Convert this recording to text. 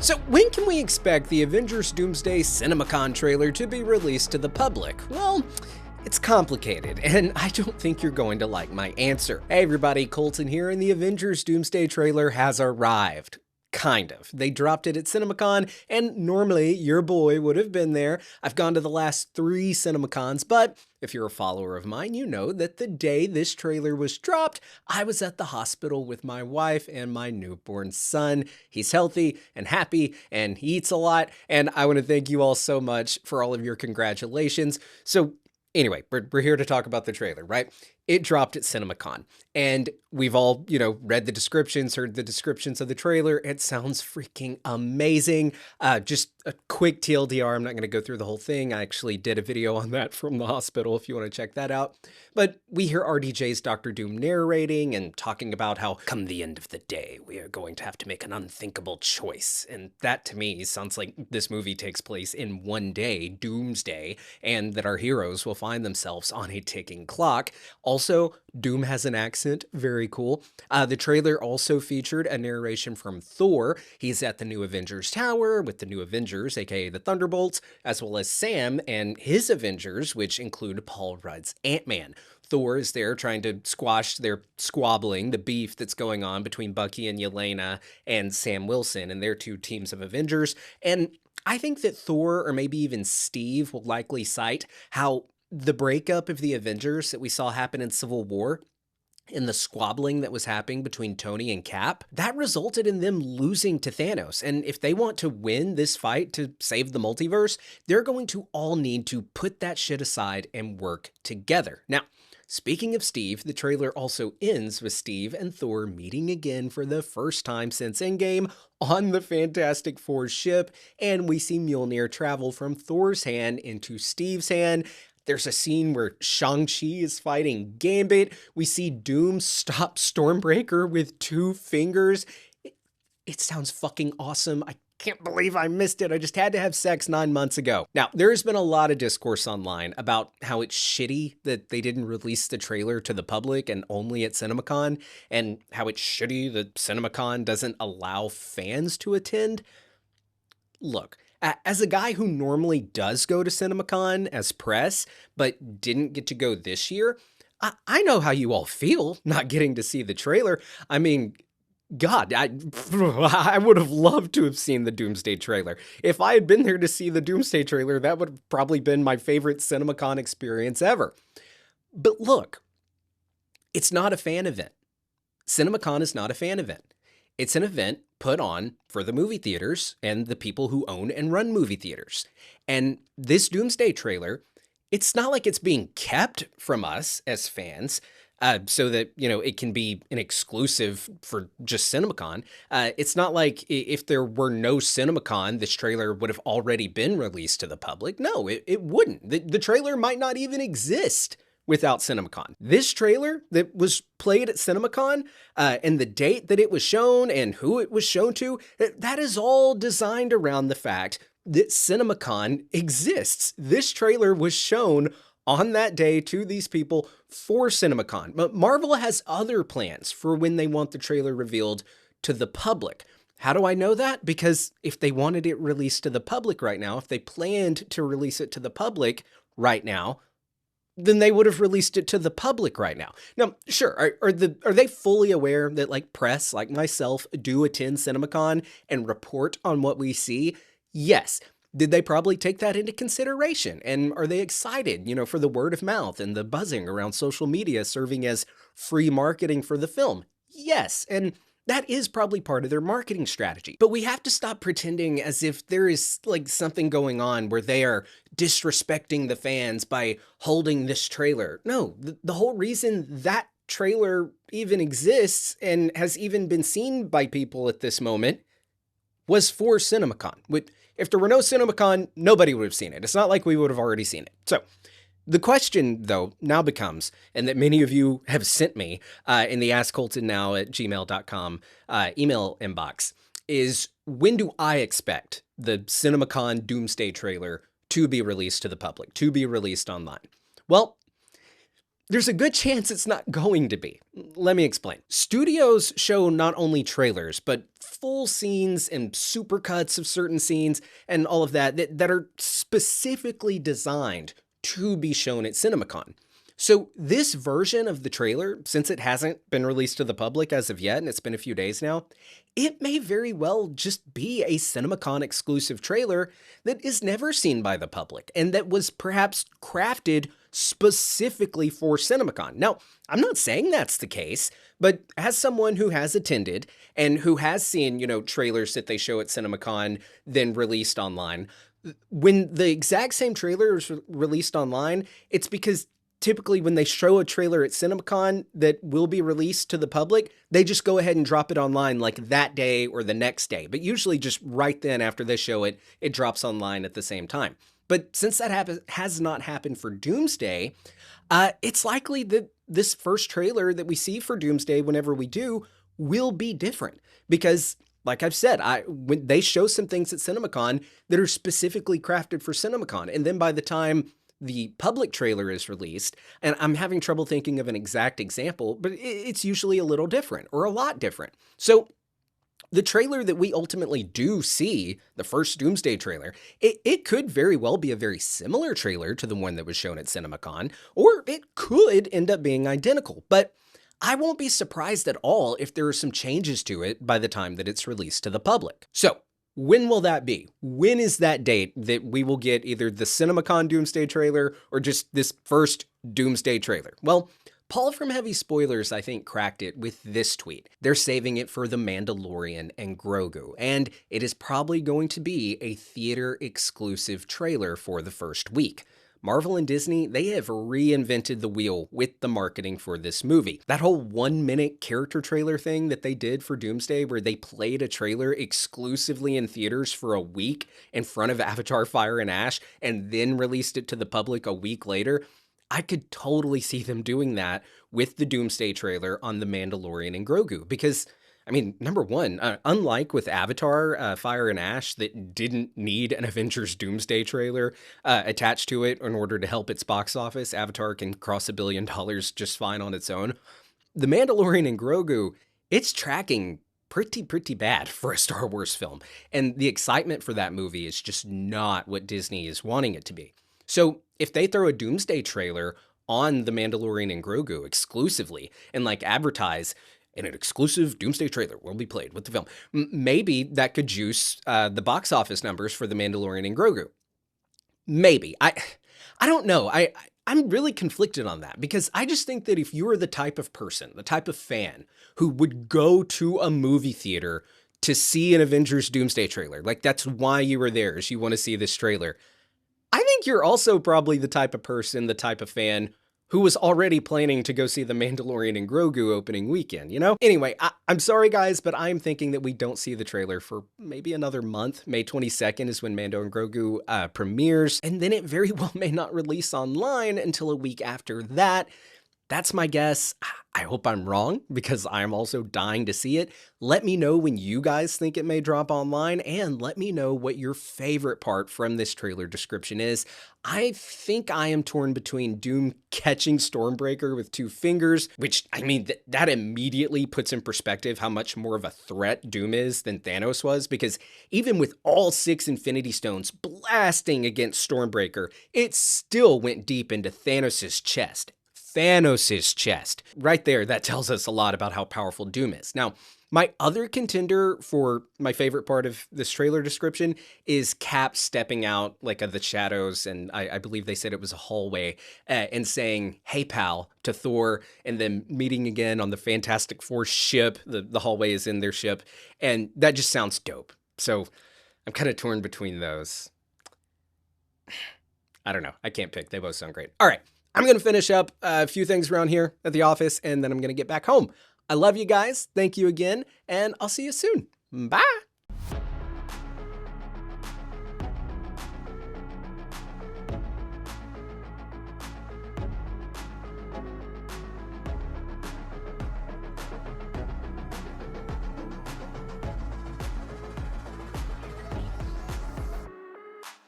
So when can we expect the Avengers Doomsday CinemaCon trailer to be released to the public? Well, it's complicated, and I don't think you're going to like my answer. Hey everybody, Colton here, and the Avengers Doomsday trailer has arrived. Kind of. They dropped it at CinemaCon, and normally your boy would have been there. I've gone to the last 3 CinemaCons, but if you're a follower of mine, you know that the day this trailer was dropped, I was at the hospital with my wife and my newborn son. He's healthy and happy, and he eats a lot, and I want to thank you all so much for all of your congratulations. So anyway, we're here to talk about the trailer, right? It dropped at CinemaCon, and we've all, read the descriptions, heard the descriptions of the trailer. It sounds freaking amazing. Just a quick TLDR, I'm not going to go through the whole thing. I actually did a video on that from the hospital if you want to check that out. But we hear RDJ's Dr. Doom narrating and talking about how, come the end of the day, we are going to have to make an unthinkable choice. And that, to me, sounds like this movie takes place in one day, Doomsday, and that our heroes will find themselves on a ticking clock. Also, Doom has an accent, very cool. The trailer also featured a narration from Thor. He's at the New Avengers Tower with the New Avengers, aka the Thunderbolts, as well as Sam and his Avengers, which include Paul Rudd's Ant-Man. Thor is there trying to squash their squabbling, the beef that's going on between Bucky and Yelena and Sam Wilson and their 2 teams of Avengers. And I think that Thor, or maybe even Steve, will likely cite how the breakup of the Avengers that we saw happen in Civil War and the squabbling that was happening between Tony and Cap, that resulted in them losing to Thanos. And if they want to win this fight to save the multiverse, they're going to all need to put that shit aside and work together. Now, speaking of Steve, the trailer also ends with Steve and Thor meeting again for the first time since Endgame on the Fantastic Four ship, and we see Mjolnir travel from Thor's hand into Steve's hand. There's a scene where Shang-Chi is fighting Gambit. We see Doom stop Stormbreaker with 2 fingers. It sounds fucking awesome. I can't believe I missed it. I just had to have sex 9 months ago. Now, there's been a lot of discourse online about how it's shitty that they didn't release the trailer to the public and only at CinemaCon, and how it's shitty that CinemaCon doesn't allow fans to attend. Look, as a guy who normally does go to CinemaCon as press, but didn't get to go this year, I know how you all feel not getting to see the trailer. I mean, God, I would have loved to have seen the Doomsday trailer. If I had been there to see the Doomsday trailer, that would have probably been my favorite CinemaCon experience ever. But look, it's not a fan event. CinemaCon is not a fan event. It's an event put on for the movie theaters and the people who own and run movie theaters. And this Doomsday trailer, it's not like it's being kept from us as fans so that, it can be an exclusive for just CinemaCon. It's not like if there were no CinemaCon, this trailer would have already been released to the public. No, it wouldn't. The trailer might not even exist without CinemaCon. This trailer that was played at CinemaCon and the date that it was shown and who it was shown to, that is all designed around the fact that CinemaCon exists. This trailer was shown on that day to these people for CinemaCon. But Marvel has other plans for when they want the trailer revealed to the public. How do I know that? Because if they wanted it released to the public right now, if they planned to release it to the public right now, then they would have released it to the public right now. Now, sure, are they fully aware that press like myself do attend CinemaCon and report on what we see? Yes. Did they probably take that into consideration? And are they excited, for the word of mouth and the buzzing around social media serving as free marketing for the film? Yes. And that is probably part of their marketing strategy. But we have to stop pretending as if there is something going on where they are disrespecting the fans by holding this trailer. No, the whole reason that trailer even exists and has even been seen by people at this moment was for CinemaCon. If there were no CinemaCon, nobody would have seen it. It's not like we would have already seen it. So the question, though, now becomes, and that many of you have sent me in the askcoltonnow@gmail.com email inbox, is when do I expect the CinemaCon Doomsday trailer to be released to the public, to be released online? Well, there's a good chance it's not going to be. Let me explain. Studios show not only trailers, but full scenes and supercuts of certain scenes and all of that are specifically designed to be shown at CinemaCon. So this version of the trailer, since it hasn't been released to the public as of yet, and it's been a few days now, it may very well just be a CinemaCon exclusive trailer that is never seen by the public and that was perhaps crafted specifically for CinemaCon. Now, I'm not saying that's the case, but as someone who has attended and who has seen, trailers that they show at CinemaCon then released online, when the exact same trailer is released online, it's because typically when they show a trailer at CinemaCon that will be released to the public, they just go ahead and drop it online like that day or the next day. But usually just right then after they show it, it drops online at the same time. But since that has not happened for Doomsday, it's likely that this first trailer that we see for Doomsday, whenever we do, will be different. Because, like I've said, when they show some things at CinemaCon that are specifically crafted for CinemaCon. And then by the time the public trailer is released, and I'm having trouble thinking of an exact example, but it's usually a little different or a lot different. So the trailer that we ultimately do see, the first Doomsday trailer, it could very well be a very similar trailer to the one that was shown at CinemaCon, or it could end up being identical. But I won't be surprised at all if there are some changes to it by the time that it's released to the public. So when will that be? When is that date that we will get either the CinemaCon Doomsday trailer or just this first Doomsday trailer? Well, Paul from Heavy Spoilers, I think, cracked it with this tweet. They're saving it for The Mandalorian and Grogu, and it is probably going to be a theater-exclusive trailer for the first week. Marvel and Disney, they have reinvented the wheel with the marketing for this movie. That whole 1-minute character trailer thing that they did for Doomsday, where they played a trailer exclusively in theaters for a week in front of Avatar Fire and Ash, and then released it to the public a week later, I could totally see them doing that with the Doomsday trailer on The Mandalorian and Grogu. Because, I mean, number one, unlike with Avatar, Fire and Ash, that didn't need an Avengers Doomsday trailer attached to it in order to help its box office, Avatar can cross $1 billion just fine on its own. The Mandalorian and Grogu, it's tracking pretty bad for a Star Wars film. And the excitement for that movie is just not what Disney is wanting it to be. So if they throw a Doomsday trailer on The Mandalorian and Grogu exclusively and advertise, and an exclusive Doomsday trailer will be played with the film, maybe that could juice the box office numbers for The Mandalorian and Grogu. Maybe. I don't know. I'm really conflicted on that because I just think that if you are the type of person, the type of fan who would go to a movie theater to see an Avengers Doomsday trailer, that's why you were there, is you want to see this trailer, I think you're also probably the type of person, the type of fan who was already planning to go see The Mandalorian and Grogu opening weekend, Anyway, I'm sorry, guys, but I'm thinking that we don't see the trailer for maybe another month. May 22nd is when Mando and Grogu premieres, and then it very well may not release online until a week after that. That's my guess. I hope I'm wrong because I'm also dying to see it. Let me know when you guys think it may drop online, and let me know what your favorite part from this trailer description is. I think I am torn between Doom catching Stormbreaker with 2 fingers, which, I mean, that immediately puts in perspective how much more of a threat Doom is than Thanos was, because even with all 6 Infinity Stones blasting against Stormbreaker, it still went deep into Thanos' chest. Right there, that tells us a lot about how powerful Doom is. Now, my other contender for my favorite part of this trailer description is Cap stepping out of the shadows, and I believe they said it was a hallway, and saying, "Hey, pal," to Thor, and then meeting again on the Fantastic Four ship. The hallway is in their ship, and that just sounds dope. So I'm kind of torn between those. I don't know. I can't pick. They both sound great. All right. I'm going to finish up a few things around here at the office, and then I'm going to get back home. I love you guys. Thank you again, and I'll see you soon. Bye.